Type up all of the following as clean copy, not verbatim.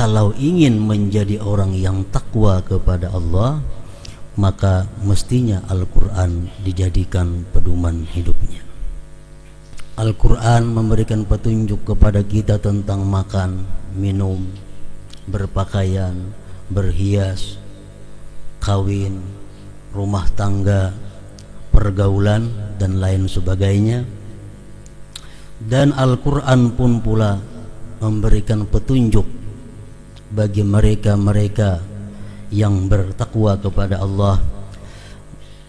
kalau ingin menjadi orang yang takwa kepada Allah, maka mestinya Al-Quran dijadikan pedoman hidupnya. Al-Quran memberikan petunjuk kepada kita tentang makan, minum, berpakaian, berhias, kawin, rumah tangga, pergaulan, dan lain sebagainya. Dan Al-Quran pun pula memberikan petunjuk bagi mereka-mereka yang bertakwa kepada Allah,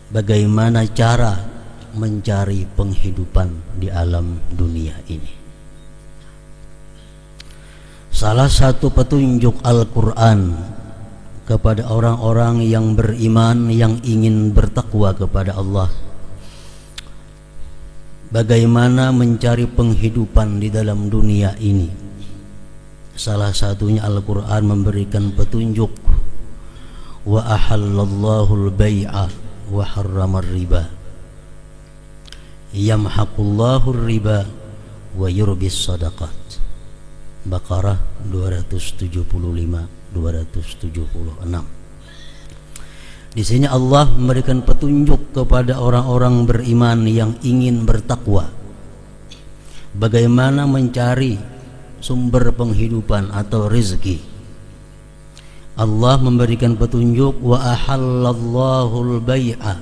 bagaimana cara mencari penghidupan di alam dunia ini. Salah satu petunjuk Al-Quran kepada orang-orang yang beriman, yang ingin bertakwa kepada Allah, bagaimana mencari penghidupan di dalam dunia ini. Salah satunya Al-Quran memberikan petunjuk, wa ahallallahu al-bai'a wa harramar riba yamhaqullahu riba wa yurbis sadaqat. Baqarah 275-276. Di sini Allah memberikan petunjuk kepada orang-orang beriman yang ingin bertakwa, bagaimana mencari sumber penghidupan atau rezeki. Allah memberikan petunjuk, wa ahallallahu al-bai'a,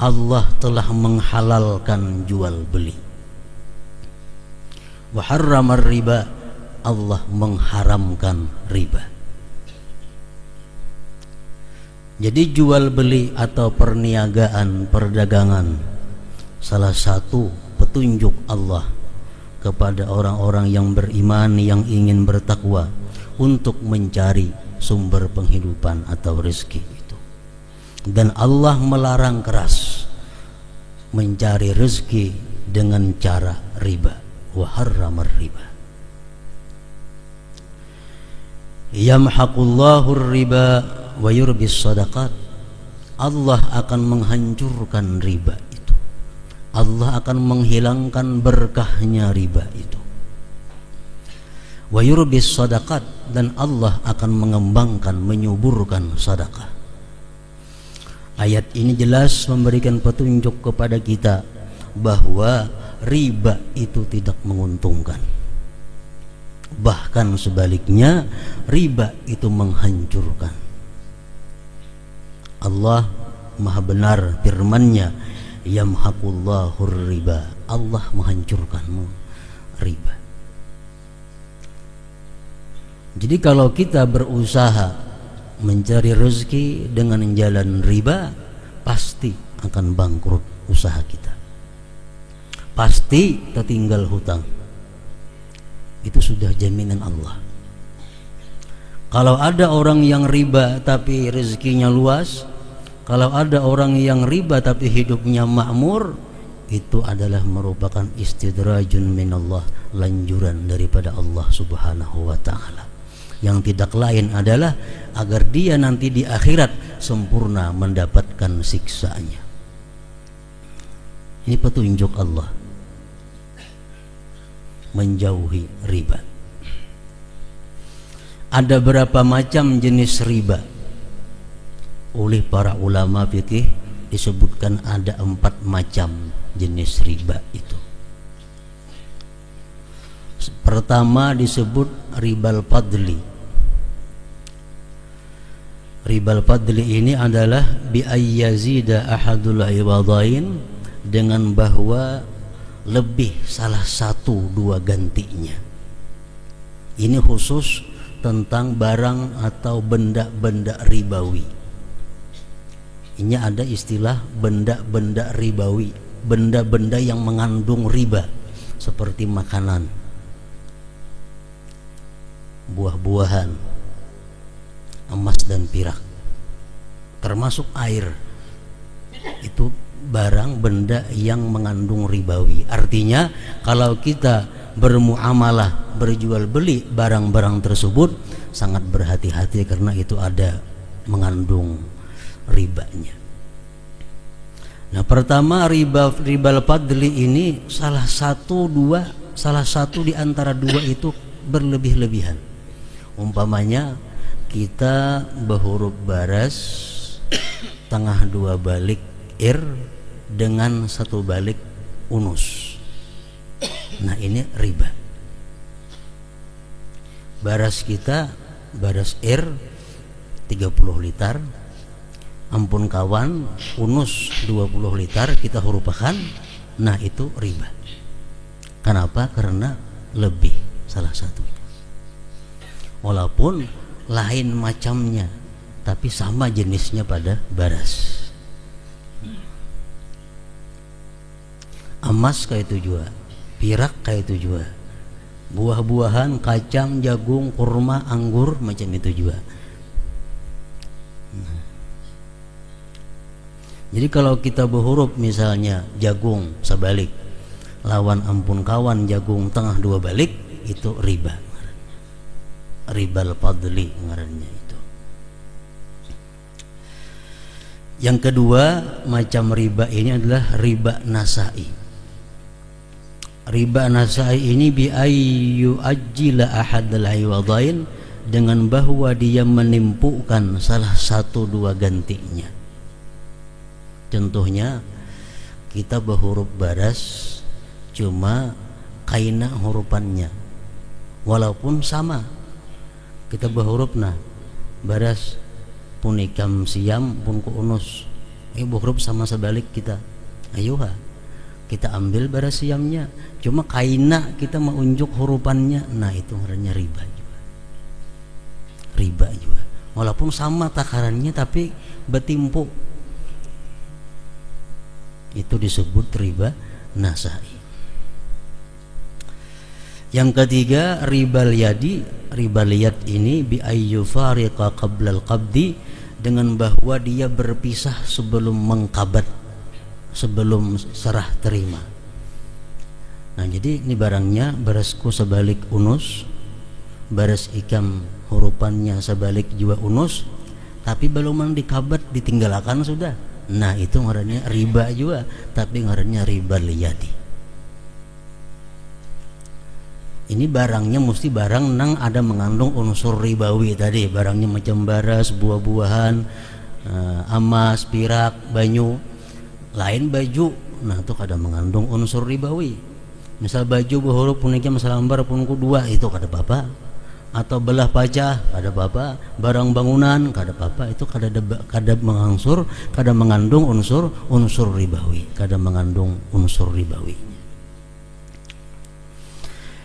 Allah telah menghalalkan jual beli. Wa harramar riba, Allah mengharamkan riba. Jadi jual beli atau perniagaan, perdagangan, salah satu petunjuk Allah kepada orang-orang yang beriman, yang ingin bertakwa untuk mencari sumber penghidupan atau rezeki itu. Dan Allah melarang keras mencari rezeki dengan cara riba, wa harramar riba. Yamhaqullahu riba wa yurbis sadaqat. Allah akan menghancurkan riba itu. Allah akan menghilangkan berkahnya riba itu. Wa yurbis sadaqat, dan Allah akan mengembangkan, menyuburkan sedekah. Ayat ini jelas memberikan petunjuk kepada kita bahwa riba itu tidak menguntungkan. Bahkan sebaliknya, riba itu menghancurkan. Allah Maha benar firman-Nya, yamhaqullahu riba, Allah menghancurkan riba. Jadi kalau kita berusaha mencari rezeki dengan jalan riba, pasti akan bangkrut usaha kita, pasti tertinggal hutang. Itu sudah jaminan Allah. Kalau ada orang yang riba tapi rezekinya luas, kalau ada orang yang riba tapi hidupnya makmur, itu adalah merupakan istidrajun minallah, lanjuran daripada Allah Subhanahu wa ta'ala, yang tidak lain adalah agar dia nanti di akhirat sempurna mendapatkan siksanya. Ini petunjuk Allah menjauhi riba. Ada berapa macam jenis riba? Oleh para ulama fikih disebutkan ada 4 macam jenis riba itu. Pertama disebut ribal fadli. Ribal fadli ini adalah bi ayyazida ahadul ibadain, dengan bahwa lebih salah satu dua gantinya. Ini khusus tentang barang atau benda-benda ribawi. Ini ada istilah benda-benda ribawi, benda-benda yang mengandung riba, seperti makanan, buah-buahan, emas dan perak, termasuk air. Itu barang benda yang mengandung ribawi. Artinya kalau kita bermuamalah, berjual beli barang-barang tersebut, sangat berhati-hati karena itu ada mengandung ribanya. Nah, pertama ribal fadli ini salah satu di antara dua itu berlebih-lebihan. Umpamanya kita berhuruf baras tengah 2 balik ir dengan 1 balik unus. Nah ini riba. Baras kita baras ir 30 liter, ampun kawan unus 20 liter kita hurufakan. Nah itu riba. Kenapa? Karena lebih salah satu. Walaupun lain macamnya, tapi sama jenisnya pada baras. Emas kayak itu juga, pirak kayak itu juga, buah-buahan, kacang, jagung, kurma, anggur macam itu juga. Jadi kalau kita berhuruf misalnya jagung sebalik, lawan ampun kawan jagung tengah 2 balik, itu riba. Ribal fadli ngarannya itu. Yang kedua macam riba ini adalah riba nasai. Riba nasai ini bi ayyu ajjila ahadal iwadain, dengan bahwa dia menimpukan salah satu 2 gantinya. Contohnya kita berhuruf baras cuma kaina hurufannya walaupun sama. Kita berhuruf nah baras punikam siam pun ku unus, berhuruf sama sebalik kita. Ayuha kita ambil baras siamnya, cuma kaina kita menunjuk hurufannya. Nah itu namanya riba juga. Riba juga walaupun sama takarannya tapi betimpu, itu disebut riba nasai. Yang ketiga ribal yadi. Ribal yad ini bi ayyu fariqa qabla al-qabdi, dengan bahwa dia berpisah sebelum mengkabat, sebelum serah terima. Nah jadi ini barangnya barasku sebalik unus, baras ikam hurufannya sebalik juga unus, tapi belum dikabat ditinggalkan sudah. Nah itu ngarannya riba juga, tapi ngarannya ribal yadi. Ini barangnya mesti barang nang ada mengandung unsur ribawi tadi. Barangnya macam baras, buah-buahan, emas, pirak, banyu. Lain baju, nah itu kada mengandung unsur ribawi. Misal baju berhuruf puniknya masalambar pun ku 2, itu kada apa-apa. Atau belah pacah kada apa-apa. Barang bangunan kada apa-apa. Itu kada mengandung unsur ribawi, kada mengandung unsur ribawi.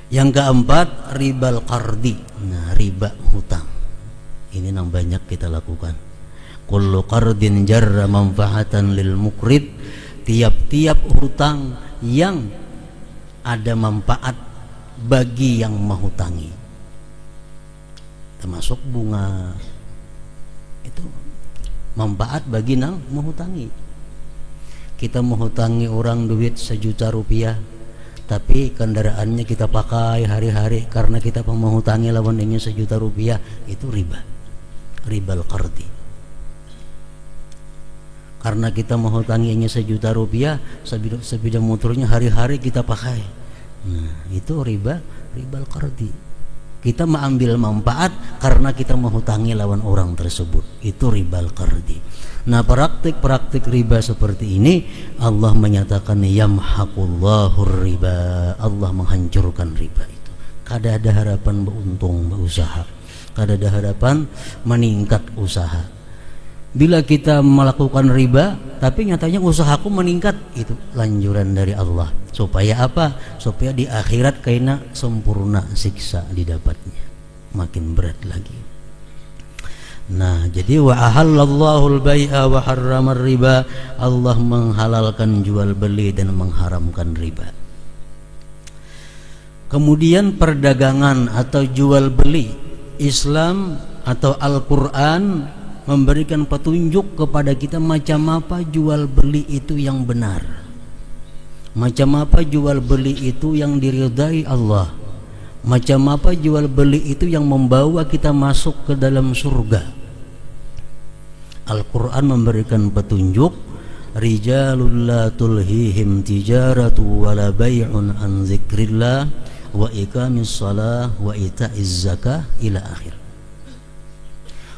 Yang keempat ribal qardi. Nah riba hutang ini yang banyak kita lakukan. Kullu qardin jarra manfaatan lil mukrid, tiap-tiap hutang yang ada manfaat bagi yang menghutangi, termasuk bunga, itu manfaat bagi yang menghutangi. Kita menghutangi orang duit 1 juta rupiah, tapi kendaraannya kita pakai hari-hari karena kita menghutangi lawan ingin 1 juta rupiah, itu riba. Ribal qardi. Karena kita menghutangi ingin 1 juta rupiah, sepeda motornya hari-hari kita pakai. Nah itu ribal qardi. Kita mengambil manfaat karena kita menghutangi lawan orang tersebut, itu ribal qardi. Nah praktik-praktik riba seperti ini Allah menyatakan yamhaqullahu riba, Allah menghancurkan riba itu. Kada ada harapan beruntung berusaha, kada ada harapan meningkat usaha. Bila kita melakukan riba tapi nyatanya usahaku meningkat, itu lanjuran dari Allah. Supaya apa? Supaya di akhirat kaina sempurna siksa didapatnya, makin berat lagi. Nah jadi wa ahallallahu al-bai'a wa harramar riba, Allah menghalalkan jual beli dan mengharamkan riba. Kemudian perdagangan atau jual beli, Islam atau Al-Quran memberikan petunjuk kepada kita macam apa jual beli itu yang benar, macam apa jual beli itu yang diridai Allah, macam apa jual beli itu yang membawa kita masuk ke dalam surga. Al-Quran memberikan petunjuk, rijalul la tulhihim tijaratu wala bay'un an zikrillah wa iqamis salah wa ita'iz zakah ila akhir.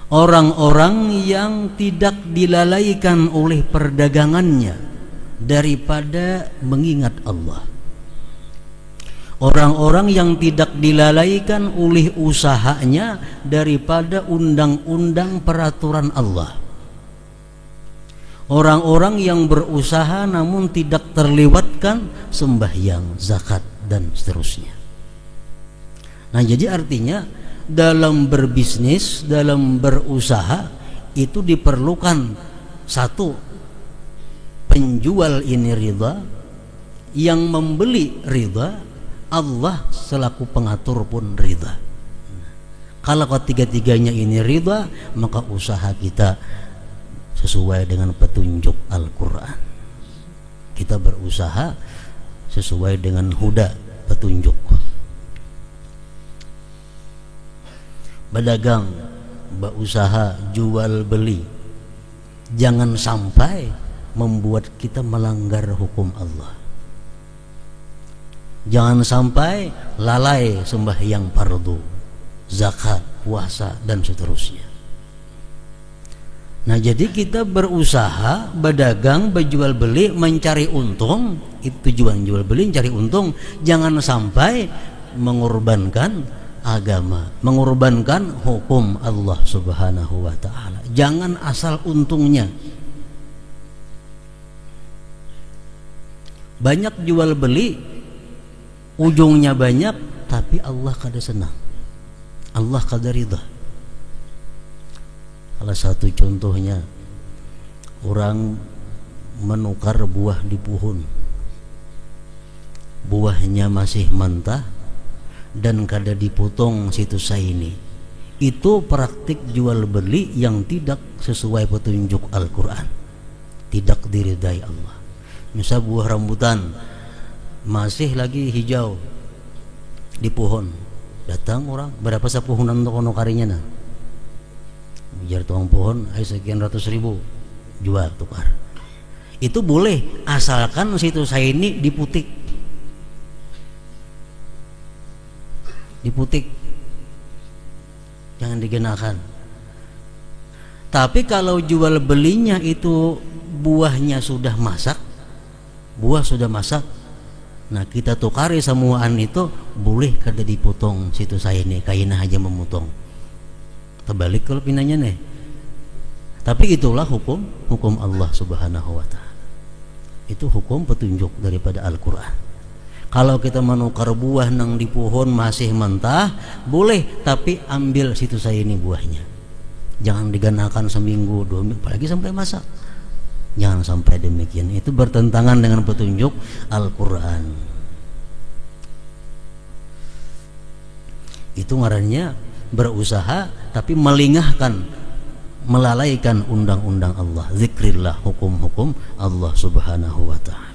orang-orang yang tidak dilalaikan oleh perdagangannya daripada mengingat Allah. Orang-orang yang tidak dilalaikan oleh usahanya daripada undang-undang peraturan Allah. Orang-orang yang berusaha namun tidak terlewatkan sembahyang, zakat, dan seterusnya. Nah, jadi artinya dalam berbisnis, dalam berusaha itu diperlukan satu, penjual ini ridha, yang membeli ridha, Allah selaku pengatur pun ridha. Kalau ketiga-tiganya ini ridha, maka usaha kita sesuai dengan petunjuk Al-Quran. Kita berusaha sesuai dengan huda, petunjuk. Berdagang, berusaha, jual beli, jangan sampai membuat kita melanggar hukum Allah. Jangan sampai lalai sembahyang fardu, zakat, puasa, dan seterusnya. Nah, jadi kita berusaha, berdagang, berjual beli, mencari untung. Itu tujuan jual beli, mencari untung. Jangan sampai mengorbankan agama, mengorbankan hukum Allah Subhanahu wa ta'ala. Jangan asal untungnya. Banyak jual beli, ujungnya banyak, tapi Allah kada senang, Allah kada ridha. Salah satu contohnya, orang menukar buah di pohon, buahnya masih mentah dan kada dipotong situ saini. Itu praktik jual beli yang tidak sesuai petunjuk Al-Quran, tidak diridai Allah. Misal buah rambutan masih lagi hijau di pohon, datang orang berapa sepohonan untuk nukarinya, nah biar tuang pohon sekian ratus ribu, jual tukar. Itu boleh asalkan situ saya ini diputik, jangan digunakan. Tapi kalau jual belinya itu buahnya sudah masak, buah sudah masak, nah kita tukari semuaan itu, boleh kada dipotong situ saya ini, kaina aja memotong, terbalik kalau pinanya nih. Tapi itulah hukum Allah Subhanahu wa ta'ala. Itu hukum petunjuk daripada Al-Quran. Kalau kita menukar buah nang di pohon masih mentah, boleh, tapi ambil situ saya ini buahnya, jangan diganakan seminggu, 2 minggu, apalagi sampai masak. Jangan sampai demikian. Itu bertentangan dengan petunjuk Al-Quran. Itu ngarannya berusaha tapi melingahkan, melalaikan undang-undang Allah, zikrillah, hukum-hukum Allah Subhanahu wa ta'ala.